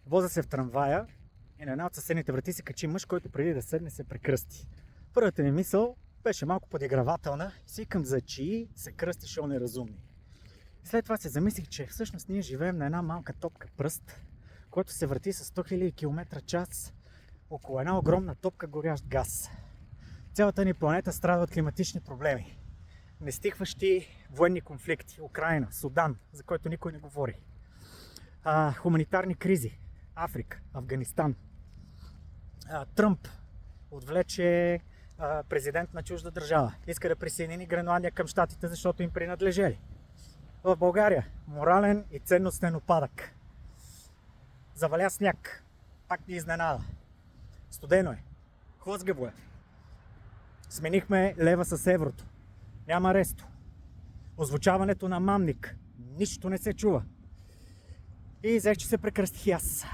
Воза се в трамвая и на една от съседните врати се качи мъж, който преди да седне се прекръсти. Първата ми мисъл беше малко подигравателна. Си викам за чии се кръстиш о неразумни. След това се замислих, че всъщност ние живеем на една малка топка пръст, която се върти с 100 000 км/час около една огромна топка горящ газ. Цялата ни планета страда от климатични проблеми. Нестихващи военни конфликти. Украина, Судан, за който никой не говори. Хуманитарни кризи. Африка, Афганистан. Тръмп отвлече президент на чужда държава. Иска да присъедини Гренландия към щатите, защото им принадлежели. В България морален и ценностен упадък. Заваля сняг. Пак ни изненада. Студено е. Хлъзгаво е. Сменихме лева с еврото. Няма ресто. Озвучаването на мамник. Нищо не се чува. И взех, че се прекръстих и аз.